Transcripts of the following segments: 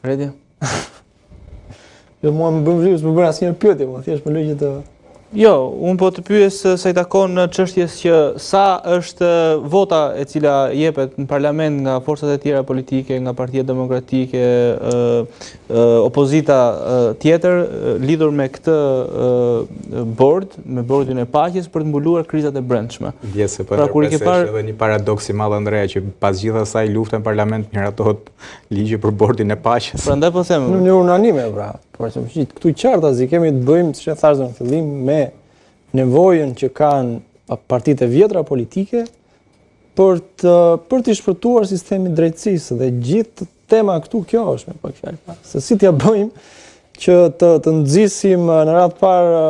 Redi? Jo, mua më bën vrirë, më bën asnjë pyetje, më thjesht më lëgjë të... Jo, unë po të pyes sa i takon në çështjes që sa është vota e cila jepet në parlament nga forcat e tjera politike, nga Partia Demokratike, opozita tjetër, lidhur me këtë bord, me bordin e paqes për të mbuluar krizat e brendshme. Dje se po ndërpresesh edhe një paradoks i madh Andrea, që pas gjithë asaj lufte në parlament miratohet ligji për bordin e paqes. Prandaj po them. Në mënyrë unanime, pra. Por këtu qartazi kemi të bëjmë, siç e thash në fillim, me nevojën që kanë partitë e vjetra politike për të shpërtuar sistemin drejtësisë, dhe gjithë tema këtu kjo është me pak fjalë. Se si t'ja bëjmë që të nxisim në radhë parë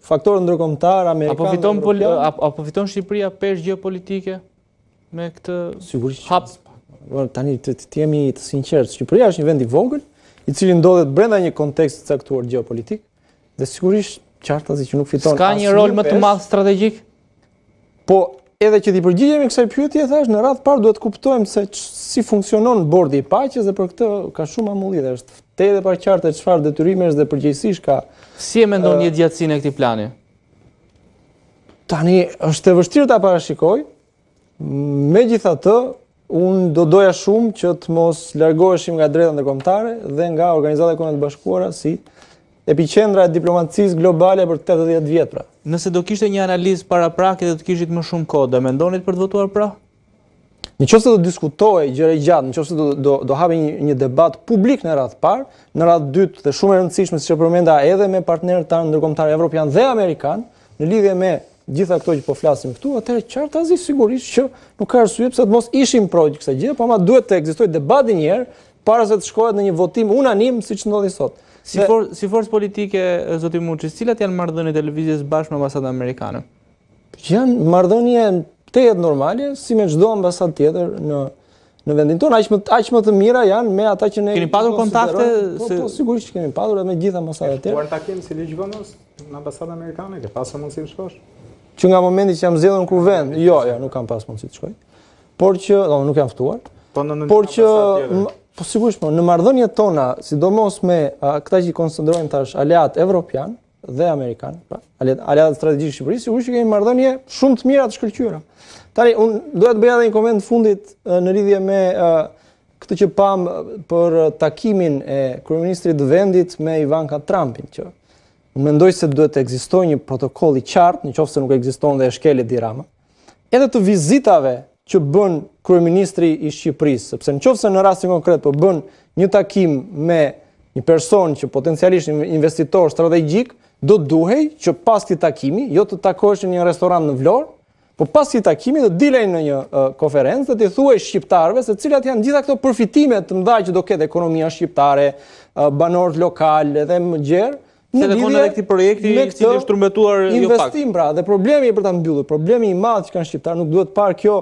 faktorët ndërkombëtar amerikanë. Apo fiton Shqipëria peshë gjeopolitike me këtë hap? Tani të jemi të sinqertë, Shqipëria është një vend i vogël, i cili ndodhet brenda një kontekst të caktuar gjeopolitik, dhe sigurisht qartazi që nuk fiton. Ska një rol më të madh strategjik? Po, edhe që t'i përgjigjemi kësaj pyetje, thash, në radhë parë duhet kuptojmë se si funksionon bordi i paqes, dhe për këtë ka shumë amullithe. Është te dhe paraqartë çfarë detyrimesh dhe përgjegjësisht ka. Si e mendon një gjatësinë e këtij plani? Tani është e vështirë ta parashikoj. Megjithatë, unë do doja shumë që të mos largoheshim nga drejta ndërkombëtare dhe nga Organizata e Kombeve të Bashkuara si epiqendra e diplomacisë globale për 80 vjet pra. Nëse do kishte një analizë paraprake dhe të kishit më shumë kohë, do mendonit për të votuar pra? Nëse do diskutohej gjëra gjatë, nëse do hapi një debat publik në radhë parë, në radhë dytë dhe shumë e rëndësishme, siç e përmenda, edhe me partnerët tanë ndërkombëtar evropian dhe amerikan, në lidhje me gjitha këto që po flasim këtu, atëherë qartazi sigurisht që nuk ka arsye pse të mos ishim projë kësaj gjë, por ama duhet të ekzistojë debati një herë para se të shkohet në një votim unanim siç ndodhi sot. Si forcë politike, zoti Muçi, cilat janë marrëdhëniet e lëvizjes bashkë me ambasadën amerikane? Janë marrëdhënie tejet normale, si me çdo ambasadë tjetër në vendin tonë, aq më të mira janë me ata që ne keni patur kontakte? Po sigurisht kemi patur edhe me gjithë ambasadat tjera. Por takim si ligj vënës në ambasadën amerikane, ke pasur mundësi të shkosh? Që nga momenti që jam zgjedhur në kuvend, jo, nuk kam pas mundësi të shkoj. Por që, nuk jam ftuar. Por që, po sigurisht, në marrëdhëniet tona, sidomos me këta që konsiderojmë tash aleat evropian dhe amerikan, aleat strategjik Shqipërisë, sigurisht që kemi marrëdhënie shumë të mira të shkëlqyera. Tani, unë doja të bëja edhe një koment fundit në lidhje me këtë që pam për takimin e kryeministrit të vendit me Ivanka Trumpin, që unë mendoj se duhet të ekzistojë një protokoll i qartë, nëse nuk ekziston dhe e shkel Edi Rama, edhe të vizitave që bën kryeministri i Shqipërisë, sepse nëse në rastin konkret po bën një takim me një person që potencialisht investitor strategjik, do duhej që pas këtij takimi, jo të takohesh në një restorant në Vlorë, po pas këtij takimi do dilej në një konferencë dhe t'i thuaj shqiptarëve se cilat janë gjitha këto përfitime të mëdha që do ketë ekonomia shqiptare, banorët lokal dhe më gjerë. Se dhe konë edhe këti projekti i cili është trumbetuar jo pak. Investim pra, dhe problemi për ta mbyllur, problemi i madh që kanë shqiptarë, nuk duhet parë kjo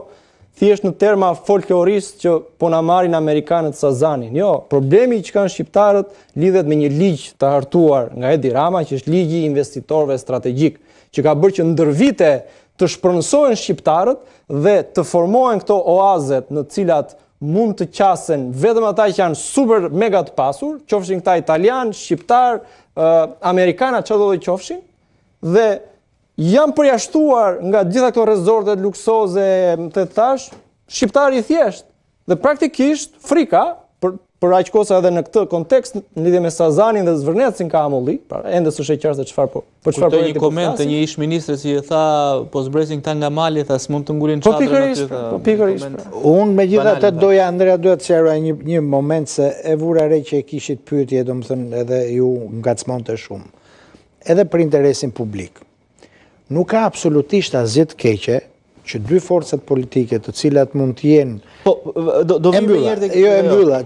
thjesht në terma folklorist që po na marrin amerikanët Sazanin. Jo, problemi që kanë shqiptarët lidhet me një ligj të hartuar nga Edi Rama, që është ligji i investitorëve strategjik, që ka bërë që ndër vite të shpronësohen shqiptarët dhe të formohen këto oazet në cilat mund të qasen vetëm ata që janë super mega të pasur, qofshin këta italian, shqiptar, amerikana, çdo lloj qofshin, dhe janë përjashtuar nga gjitha këto rezortet luksoze, të thash, shqiptari i thjesht. Dhe praktikisht frika për aq kohë edhe në këtë kontekst në lidhje me Sazanin dhe Zvërnecin ka amulli, pra ende s'është e qartë se çfarë po. Për çfarë po një koment të një ish ministri si e tha, po zbresin këta nga mali, tha s'mund të ngulin çadrën aty. Po pikërisht. Unë megjithatë doja Andrea duhet të sqaroj një moment se e vura re që e kishit pyetje, domethënë edhe ju ngacmonte shumë. Edhe për interesin publik. Nuk ka absolutisht asgjë të keqe që dy forcat politike të cilat mund të jenë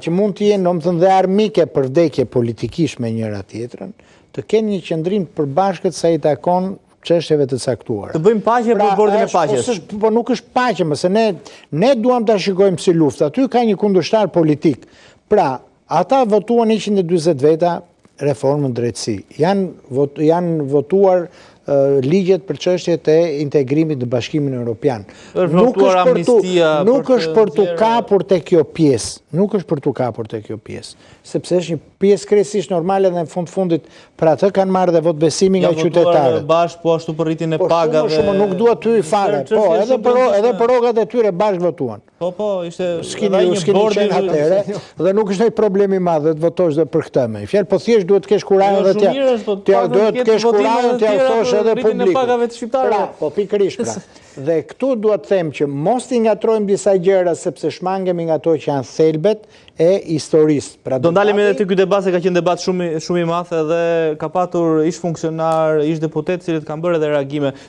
që mund të jenë domethënë dhe armike për vdekje politikisht me njëra tjetrën, të kenë një qëndrim përbashkët sa i takon çështjeve të caktuara. Të bëjmë paqe për bordin e paqes. Po nuk është paqe, mëse ne duam ta shikojmë si luftë. Aty ka një kundërshtar politik. Pra, ata votuan 140 veta reformën drejtësi. Janë votuar ligjet për çështjet e integrimit në Bashkimin Evropian. Nuk është për të kapur te kjo pjesë. Nuk është për të kapur te kjo pjesë, sepse është një pjesë krejtësisht normale dhe në fundit për atë kanë marrë dhe vot besimi nga qytetarët. Bashkë po ashtu për rritin e pagave. Shumë nuk dua ty fare. Po, edhe për rrogat e tyre bashkë votuan. Po, ishte një bordi atëre dhe nuk është një problem i madh të votosh dhe për këtë më. Fjalë po thjesht duhet të kesh kurajën dhe duhet të kesh kurajën të thosh edhe publikut. Po pikërisht pra. Dhe këtu duhet të them që mos t'i ngatrojmë disa gjëra sepse shmangemi nga ato që janë thelbet e historisë. Pra do ndalemi edhe te ky debat se ka qenë debat shumë i madh edhe ka patur ish funksionar, ish deputet, cilët kanë bërë edhe reagime.